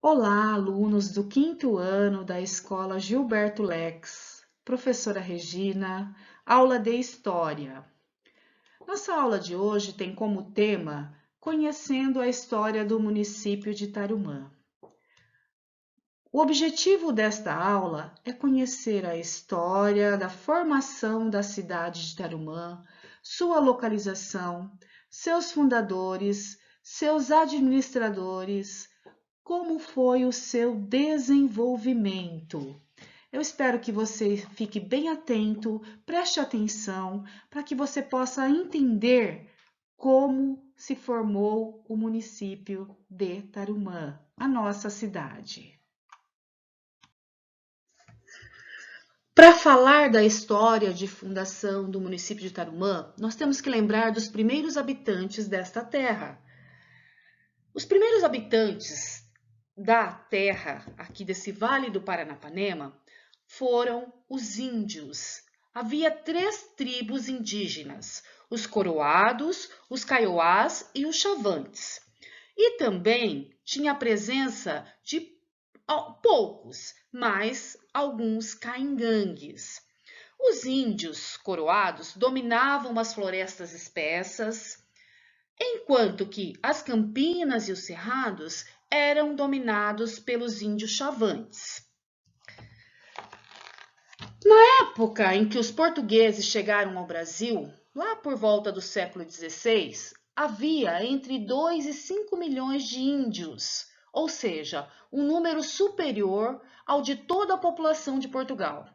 Olá, alunos do quinto ano da Escola Gilberto Lex, professora Regina, aula de História. Nossa aula de hoje tem como tema Conhecendo a História do município de Tarumã. O objetivo desta aula é conhecer a história da formação da cidade de Tarumã, sua localização, seus fundadores, seus administradores, como foi o seu desenvolvimento. Eu espero que você fique bem atento, preste atenção, para que você possa entender como se formou o município de Tarumã, a nossa cidade. Para falar da história de fundação do município de Tarumã, nós temos que lembrar dos primeiros habitantes desta terra. Os primeiros habitantes da terra, aqui desse Vale do Paranapanema, foram os índios. Havia 3 tribos indígenas, os Coroados, os Kaiowás e os Chavantes. E também tinha a presença de poucos, mas alguns caingangues. Os índios coroados dominavam as florestas espessas, enquanto que as campinas e os cerrados eram dominados pelos índios chavantes. Na época em que os portugueses chegaram ao Brasil, lá por volta do século XVI, havia entre 2 e 5 milhões de índios, ou seja, um número superior ao de toda a população de Portugal.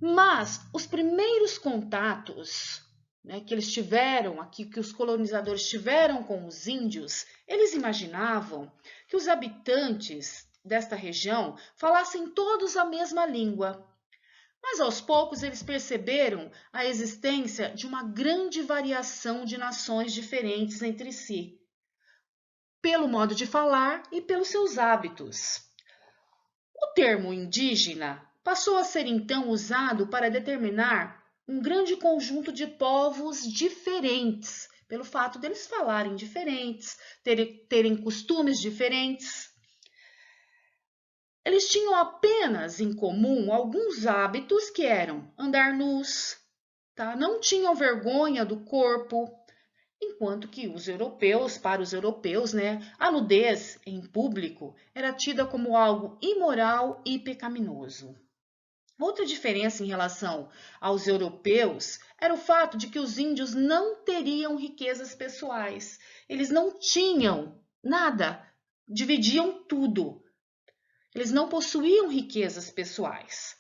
Mas os primeiros contatos que eles tiveram aqui, que os colonizadores tiveram com os índios, eles imaginavam que os habitantes desta região falassem todos a mesma língua. Mas aos poucos eles perceberam a existência de uma grande variação de nações diferentes entre si, pelo modo de falar e pelos seus hábitos. O termo indígena passou a ser então usado para determinar um grande conjunto de povos diferentes, pelo fato deles falarem diferentes, terem costumes diferentes. Eles tinham apenas em comum alguns hábitos que eram andar nus, não tinham vergonha do corpo, enquanto que para os europeus, a nudez em público era tida como algo imoral e pecaminoso. Outra diferença em relação aos europeus era o fato de que os índios não teriam riquezas pessoais. Eles não tinham nada, dividiam tudo. Eles não possuíam riquezas pessoais.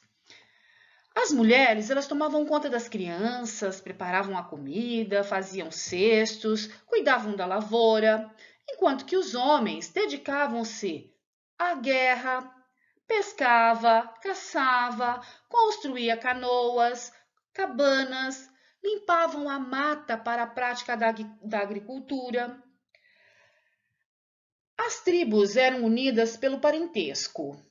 As mulheres, elas tomavam conta das crianças, preparavam a comida, faziam cestos, cuidavam da lavoura, enquanto que os homens dedicavam-se à guerra, pescava, caçava, construía canoas, cabanas, limpavam a mata para a prática da agricultura. As tribos eram unidas pelo parentesco,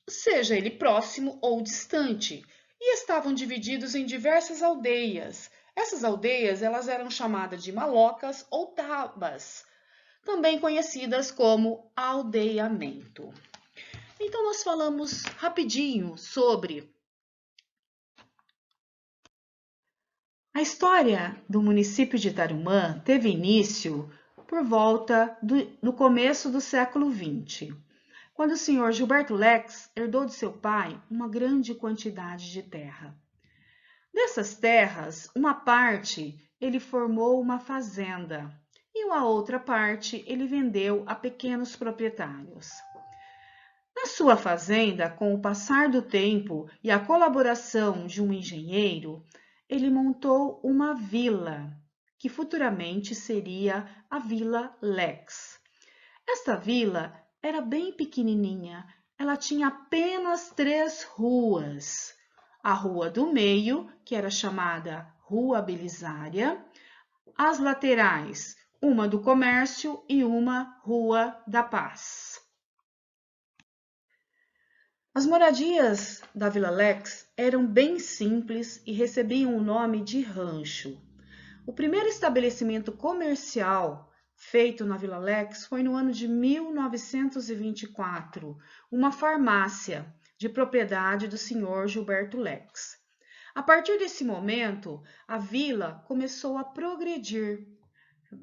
seja ele próximo ou distante, e estavam divididos em diversas aldeias. Essas aldeias elas eram chamadas de malocas ou tabas, também conhecidas como aldeamento. Então nós falamos rapidinho sobre a história do município de Tarumã. Teve início por volta do começo do século XX, quando o senhor Gilberto Lex herdou de seu pai uma grande quantidade de terra. Dessas terras, uma parte ele formou uma fazenda e uma outra parte ele vendeu a pequenos proprietários. Na sua fazenda, com o passar do tempo e a colaboração de um engenheiro, ele montou uma vila, que futuramente seria a Vila Lex. Esta vila era bem pequenininha, ela tinha apenas 3 ruas. A Rua do Meio, que era chamada Rua Belisária, as laterais, uma do Comércio e uma Rua da Paz. As moradias da Vila Lex eram bem simples e recebiam o nome de rancho. O primeiro estabelecimento comercial feito na Vila Lex foi no ano de 1924, uma farmácia de propriedade do senhor Gilberto Lex. A partir desse momento, a vila começou a progredir,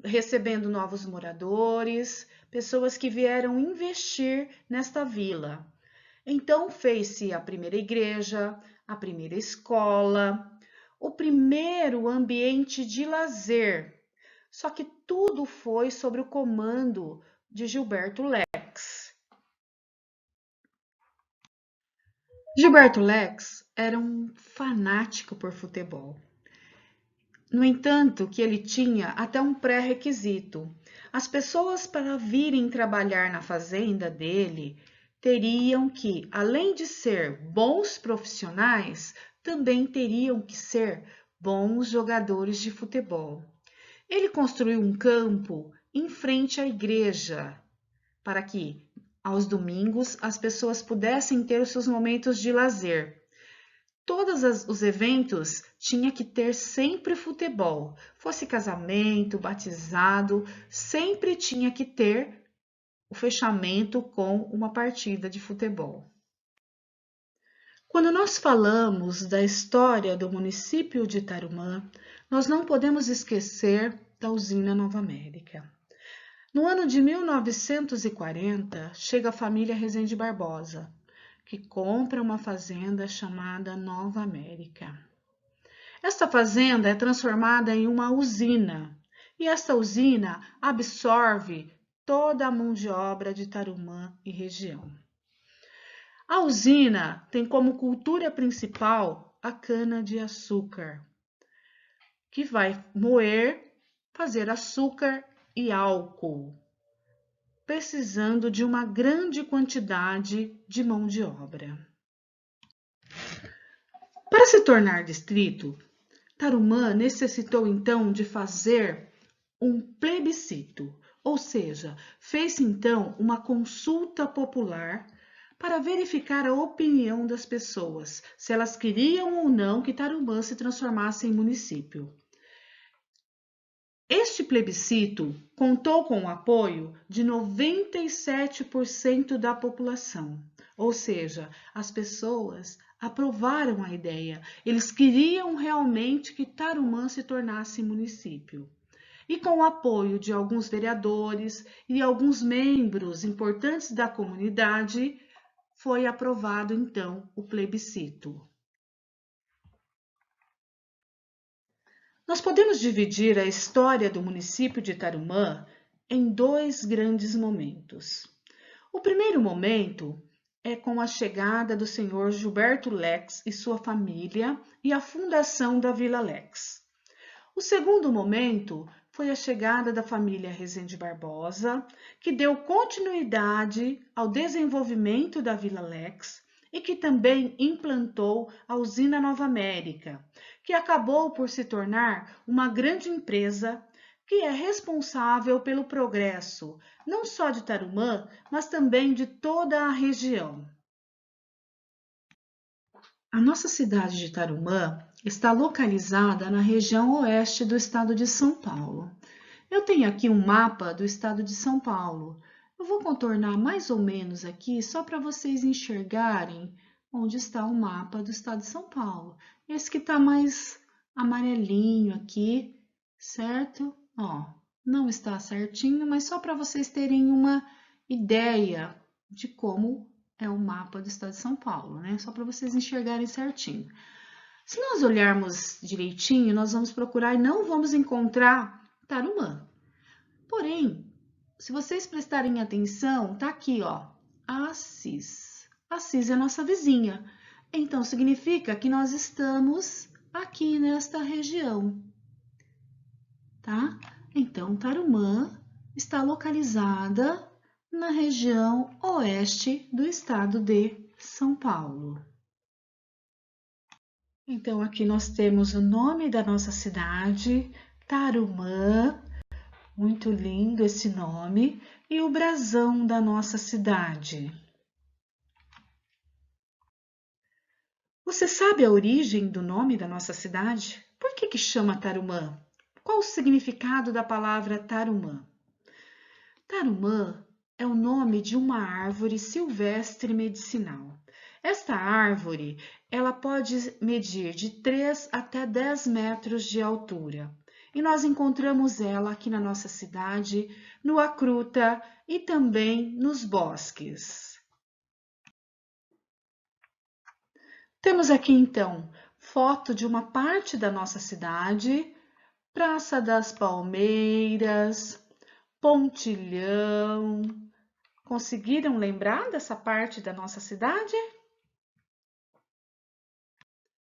recebendo novos moradores, pessoas que vieram investir nesta vila. Então fez-se a primeira igreja, a primeira escola, o primeiro ambiente de lazer. Só que tudo foi sob o comando de Gilberto Lex. Gilberto Lex era um fanático por futebol. No entanto, que ele tinha até um pré-requisito. As pessoas para virem trabalhar na fazenda dele teriam que, além de ser bons profissionais, também teriam que ser bons jogadores de futebol. Ele construiu um campo em frente à igreja para que, aos domingos, as pessoas pudessem ter os seus momentos de lazer. Todos os eventos tinha que ter sempre futebol. Fosse casamento, batizado, sempre tinha que ter o fechamento com uma partida de futebol. Quando nós falamos da história do município de Tarumã, nós não podemos esquecer da usina Nova América. No ano de 1940, chega a família Rezende Barbosa, que compra uma fazenda chamada Nova América. Esta fazenda é transformada em uma usina, e esta usina absorve toda a mão de obra de Tarumã e região. A usina tem como cultura principal a cana-de-açúcar, que vai moer, fazer açúcar e álcool, precisando de uma grande quantidade de mão de obra. Para se tornar distrito, Tarumã necessitou então de fazer um plebiscito, ou seja, fez então uma consulta popular para verificar a opinião das pessoas, se elas queriam ou não que Tarumã se transformasse em município. Este plebiscito contou com o apoio de 97% da população, ou seja, as pessoas aprovaram a ideia. Eles queriam realmente que Tarumã se tornasse município. E com o apoio de alguns vereadores e alguns membros importantes da comunidade, foi aprovado então o plebiscito. Nós podemos dividir a história do município de Tarumã em dois grandes momentos. O primeiro momento é com a chegada do senhor Gilberto Lex e sua família e a fundação da Vila Lex. O segundo momento foi a chegada da família Rezende Barbosa, que deu continuidade ao desenvolvimento da Vila Lex e que também implantou a usina Nova América, que acabou por se tornar uma grande empresa que é responsável pelo progresso, não só de Tarumã, mas também de toda a região. A nossa cidade de Tarumã está localizada na região oeste do estado de São Paulo. Eu tenho aqui um mapa do estado de São Paulo. Eu vou contornar mais ou menos aqui só para vocês enxergarem onde está o mapa do estado de São Paulo. Esse que está mais amarelinho aqui, certo? Ó, não está certinho, mas só para vocês terem uma ideia de como é o mapa do estado de São Paulo, né? Só para vocês enxergarem certinho. Se nós olharmos direitinho, nós vamos procurar e não vamos encontrar Tarumã. Porém, se vocês prestarem atenção, tá aqui, ó, Assis. Assis é a nossa vizinha. Então, significa que nós estamos aqui nesta região, tá? Então, Tarumã está localizada na região oeste do estado de São Paulo. Então, aqui nós temos o nome da nossa cidade, Tarumã, muito lindo esse nome, e o brasão da nossa cidade. Você sabe a origem do nome da nossa cidade? Por que chama Tarumã? Qual o significado da palavra Tarumã? Tarumã é o nome de uma árvore silvestre medicinal. Esta árvore, ela pode medir de 3 até 10 metros de altura. E nós encontramos ela aqui na nossa cidade, no Acruta e também nos bosques. Temos aqui então foto de uma parte da nossa cidade, Praça das Palmeiras, Pontilhão. Conseguiram lembrar dessa parte da nossa cidade?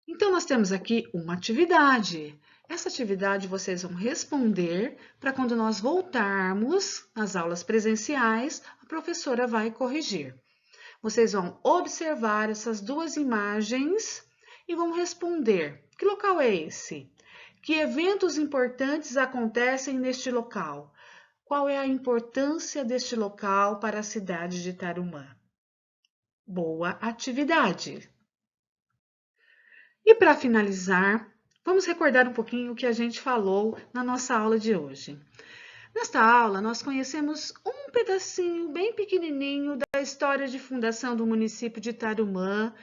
Então, nós temos aqui uma atividade. Essa atividade vocês vão responder para quando nós voltarmos às aulas presenciais, a professora vai corrigir. Vocês vão observar essas duas imagens e vão responder. Que local é esse? Que eventos importantes acontecem neste local? Qual é a importância deste local para a cidade de Tarumã? Boa atividade! E para finalizar, vamos recordar um pouquinho o que a gente falou na nossa aula de hoje. Nesta aula, nós conhecemos um pedacinho bem pequenininho da história de fundação do município de Tarumã,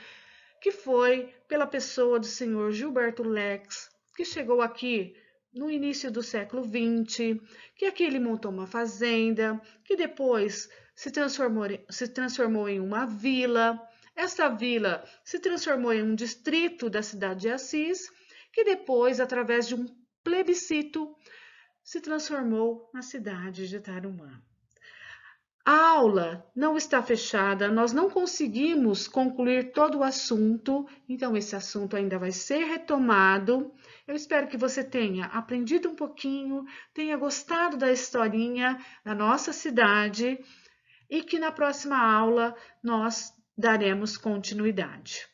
que foi pela pessoa do senhor Gilberto Lex, que chegou aqui no início do século XX, que aqui ele montou uma fazenda, que depois se transformou em uma vila. Esta vila se transformou em um distrito da cidade de Assis, que depois, através de um plebiscito, se transformou na cidade de Tarumã. A aula não está fechada, nós não conseguimos concluir todo o assunto, então esse assunto ainda vai ser retomado. Eu espero que você tenha aprendido um pouquinho, tenha gostado da historinha da nossa cidade e que na próxima aula nós daremos continuidade.